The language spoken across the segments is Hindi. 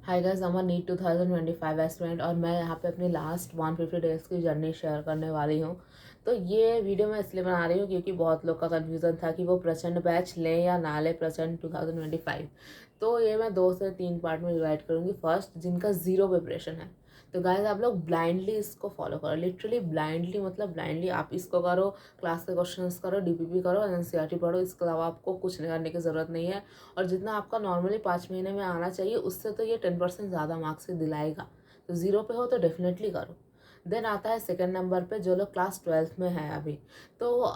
Hi guys, I'm a NEET 2025 aspirant और मैं यहाँ पे अपनी लास्ट 150 डेज़ की जर्नी शेयर करने वाली हूँ। तो ये वीडियो मैं इसलिए बना रही हूँ क्योंकि बहुत लोग का कन्फ्यूज़न था कि वो प्रचंड बैच लें या ना लें प्रचंड 2025। तो ये मैं 2 से 3 पार्ट में डिवाइड करूँगी। फर्स्ट, जिनका ज़ीरो प्रिपरेशन है, तो गाइस आप लोग ब्लाइंडली इसको फॉलो करो। लिटरली ब्लाइंडली मतलब ब्लाइंडली आप इसको करो, क्लास के क्वेश्चंस करो, डीपीपी करो, एनसीईआरटी पढ़ो। इसके अलावा आपको कुछ नहीं करने की ज़रूरत नहीं है। और जितना आपका नॉर्मली 5 महीने में आना चाहिए उससे तो ये 10% ज़्यादा मार्क्स ही दिलाएगा। तो ज़ीरो पे हो तो डेफिनेटली करो। देन आता है सेकंड नंबर पे जो लोग क्लास 12th में है अभी। तो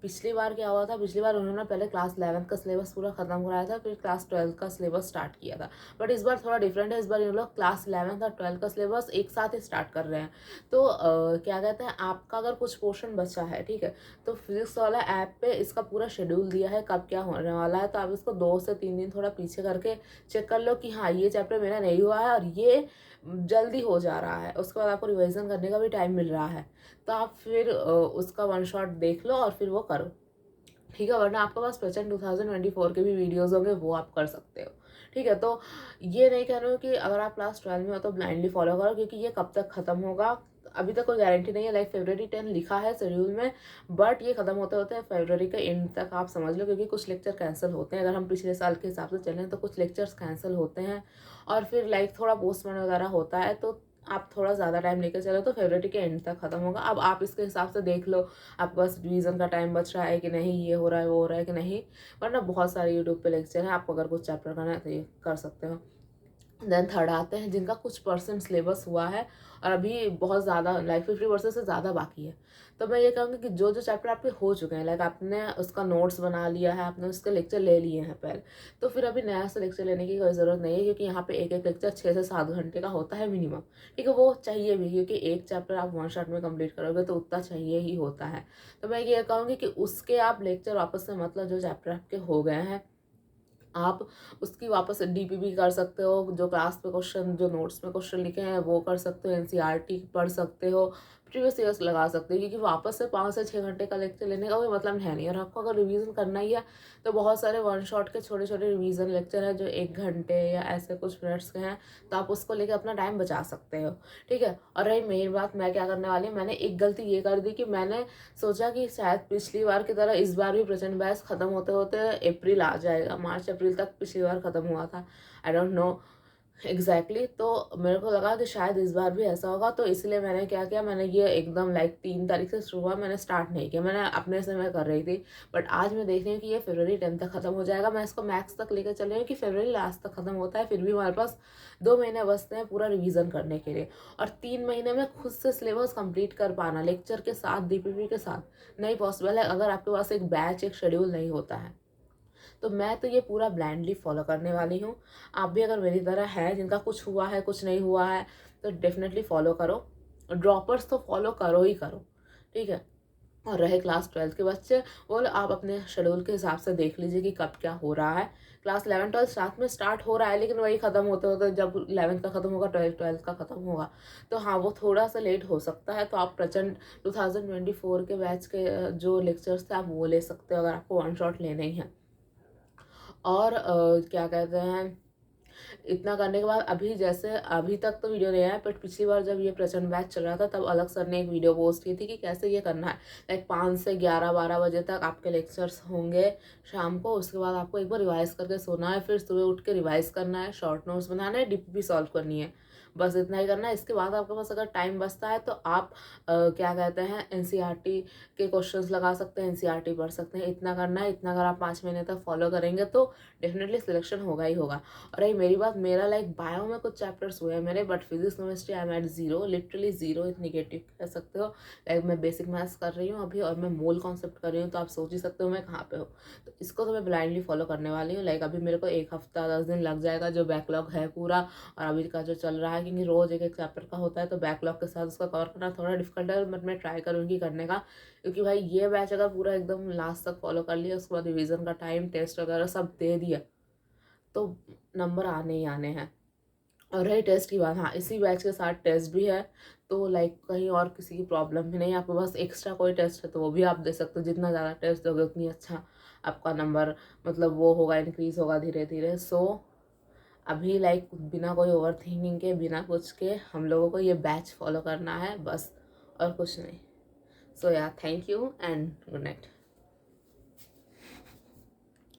पिछली बार क्या हुआ था, पिछली बार उन्होंने पहले क्लास 11th का सिलेबस पूरा ख़त्म कराया था, फिर क्लास 12th का सिलेबस स्टार्ट किया था। बट इस बार थोड़ा डिफरेंट है। इस बार ये लोग क्लास 11th और 12th का सिलेबस एक साथ ही स्टार्ट कर रहे हैं। तो क्या कहते हैं, आपका अगर कुछ पोर्शन बचा है, ठीक है, तो फिजिक्स वाला ऐप पे इसका पूरा शेड्यूल दिया है कब क्या होने वाला है। तो आप इसको 2 से 3 दिन थोड़ा पीछे करके चेक कर लो कि हाँ ये चैप्टर मेरा नहीं हुआ है और ये जल्दी हो जा रहा है। उसके बाद आपको रिवीजन करने का भी टाइम मिल रहा है, तो आप फिर उसका वन शॉट देख लो और फिर वो करो, ठीक है। वरना आपके पास प्रचंड 2024 के भी वीडियोस होंगे, वो आप कर सकते हो, ठीक है। तो ये नहीं कह रही हूँ कि अगर आप क्लास 12 में हो तो ब्लाइंडली फॉलो करो, क्योंकि ये कब तक खत्म होगा अभी तक कोई गारंटी नहीं है। लाइक फरवरी 10 लिखा है शेड्यूल में, बट ये खत्म होते होते फरवरी के एंड तक आप समझ लो, क्योंकि कुछ लेक्चर कैंसिल होते हैं। अगर हम पिछले साल के हिसाब से चलें तो कुछ लेक्चर्स कैंसिल होते हैं और फिर लाइक थोड़ा पोस्टपोन वगैरह होता है। तो आप थोड़ा ज़्यादा टाइम लेकर चलो तो फरवरी के एंड तक खत्म होगा। अब आप इसके हिसाब से देख लो आपके पास रिवीजन का टाइम बच रहा है कि नहीं, ये हो रहा है वो हो रहा है कि नहीं। वरना बहुत सारे यूट्यूब पे लेक्चर है, आपको अगर कुछ चैप्टर करना है तो ये कर सकते हो। देन थर्ड आते हैं जिनका कुछ परसेंट सिलेबस हुआ है और अभी बहुत ज़्यादा लाइक 50% से ज़्यादा बाकी है। तो मैं ये कहूँगी कि जो जो चैप्टर आपके हो चुके हैं, लाइक आपने उसका नोट्स बना लिया है, आपने उसके लेक्चर ले लिए हैं पहले, तो फिर अभी नया से लेक्चर लेने की कोई ज़रूरत नहीं है, क्योंकि यहाँ पे एक एक लेक्चर 6 से 7 घंटे का होता है मिनिमम, ठीक है। वो चाहिए भी, क्योंकि एक चैप्टर आप वन शॉट में कंप्लीट करोगे तो उतना चाहिए ही होता है। तो मैं ये कहूँगी कि उसके आप लेक्चर वापस से, मतलब जो चैप्टर आपके हो गए हैं, आप उसकी वापस डीपीपी कर सकते हो। जो क्लास में क्वेश्चन, जो नोट्स में क्वेश्चन लिखे हैं वो कर सकते हो, एनसीईआरटी पढ़ सकते हो, प्रीवियस ईयर्स लगा सकते हो, क्योंकि वापस से 5 से 6 घंटे का लेक्चर लेने का कोई मतलब है नहीं। और आपको अगर रिवीजन करना ही है तो बहुत सारे वन शॉट के छोटे छोटे रिवीजन लेक्चर हैं जो 1 घंटे या ऐसे कुछ मिनट्स के हैं, तो आप उसको लेकर अपना टाइम बचा सकते हो, ठीक है। और रही मेन बात, मैं क्या करने वाली हूँ, मैंने एक गलती ये कर दी कि मैंने सोचा कि शायद पिछली बार की तरह इस बार भी प्रचंड बैच खत्म होते होते अप्रैल आ जाएगा, मार्च अप्रैल तक पिछली बार खत्म हुआ था, आई डोंट नो एग्जैक्टली। तो मेरे को लगा कि शायद इस बार भी ऐसा होगा, तो इसलिए मैंने क्या किया, मैंने ये एकदम लाइक 3 तारीख से शुरू हुआ, मैंने स्टार्ट नहीं किया, मैंने अपने से मैं कर रही थी। बट आज मैं देख रही हूँ कि ये फरवरी 10 तक खत्म हो जाएगा। मैं इसको मैक्स तक लेकर चल रही हूँ कि फरवरी लास्ट तक खत्म होता है, फिर भी हमारे पास 2 महीने बचते हैं पूरा रिवीजन करने के लिए। और 3 महीने में खुद से सिलेबस कंप्लीट कर पाना लेक्चर के साथ, डीपीपी के साथ, नहीं पॉसिबल है अगर आपके पास एक बैच, एक शेड्यूल नहीं होता है। तो मैं तो ये पूरा ब्लाइंडली फॉलो करने वाली हूँ। आप भी अगर मेरी तरह है, जिनका कुछ हुआ है कुछ नहीं हुआ है, तो डेफिनेटली फॉलो करो। ड्रॉपर्स तो फॉलो करो ही करो, ठीक है। और रहे क्लास 12th के बच्चे, वो लोग आप अपने शेड्यूल के हिसाब से देख लीजिए कि कब क्या हो रहा है। क्लास 11 12 साथ में स्टार्ट हो रहा है, लेकिन वही ख़त्म होते होते जब 11th का ख़त्म होगा 12th का ख़त्म होगा, तो हाँ वो थोड़ा सा लेट हो सकता है। तो आप प्रचंड 2024 के बैच के जो लेक्चर्स थे आप वो ले सकते हो, अगर आपको वन शॉट लेने ही है। और क्या कहते हैं, इतना करने के बाद अभी जैसे अभी तक तो वीडियो नहीं आया, बट पिछली बार जब ये प्रचंड बैच चल रहा था तब अलग सर ने एक वीडियो पोस्ट की थी कि कैसे ये करना है। लाइक 5 से 11 12 बजे तक आपके लेक्चर्स होंगे शाम को। उसके बाद आपको एक बार रिवाइज करके सोना है, फिर सुबह उठ के रिवाइज करना है, शॉर्ट नोट्स बनाना है, डीपीपी सॉल्व करनी है, बस इतना ही करना है। इसके बाद आपके पास अगर टाइम बचता है तो आप क्या कहते हैं, एनसीईआरटी के क्वेश्चंस लगा सकते हैं, एनसीईआरटी पढ़ सकते हैं। इतना करना है, इतना अगर आप 5 महीने तक फॉलो करेंगे तो डेफिनेटली सिलेक्शन होगा ही होगा। और रही मेरी बात, मेरा लाइक बायो में कुछ चैप्टर्स हुए हैं मेरे, but physics chemistry I am at zero, literally zero, negative कह सकते हो। लाइक मैं बेसिक मैथ्स कर रही हूँ अभी और मैं मोल कॉन्सेप्ट कर रही हूँ, तो आप सोच ही सकते हो मैं कहाँ पे हूँ। तो इसको तो मैं ब्लाइंडली फॉलो करने वाली हूँ। लाइक अभी मेरे को 1 हफ्ता 10 दिन लग जाएगा, जो बैकलॉग है पूरा, और अभी का जो चल रहा है, क्योंकि रोज एक एक चैप्टर का होता है तो बैकलॉग के साथ उसका कवर करना थोड़ा डिफिकल्ट है, बट मैं ट्राई करूँगी करने का। क्योंकि भाई ये बैच अगर पूरा एकदम लास्ट तक फॉलो कर लिया, उसके बाद रिविजन का टाइम, टेस्ट वगैरह सब दे दिया, तो नंबर आने ही आने हैं। और रही टेस्ट की बात, हाँ इसी बैच के साथ टेस्ट भी है, तो लाइक कहीं और किसी की प्रॉब्लम भी नहीं, आपके पास एक्स्ट्रा कोई टेस्ट है तो वो भी आप दे सकते हो। जितना ज़्यादा टेस्ट दोगे उतनी अच्छा आपका नंबर, मतलब वो होगा, इंक्रीज होगा धीरे धीरे। सो अभी लाइक बिना कोई ओवर थिंकिंग के, बिना कुछ के हम लोगों को ये बैच फॉलो करना है बस, और कुछ नहीं। सो या thank you and good night.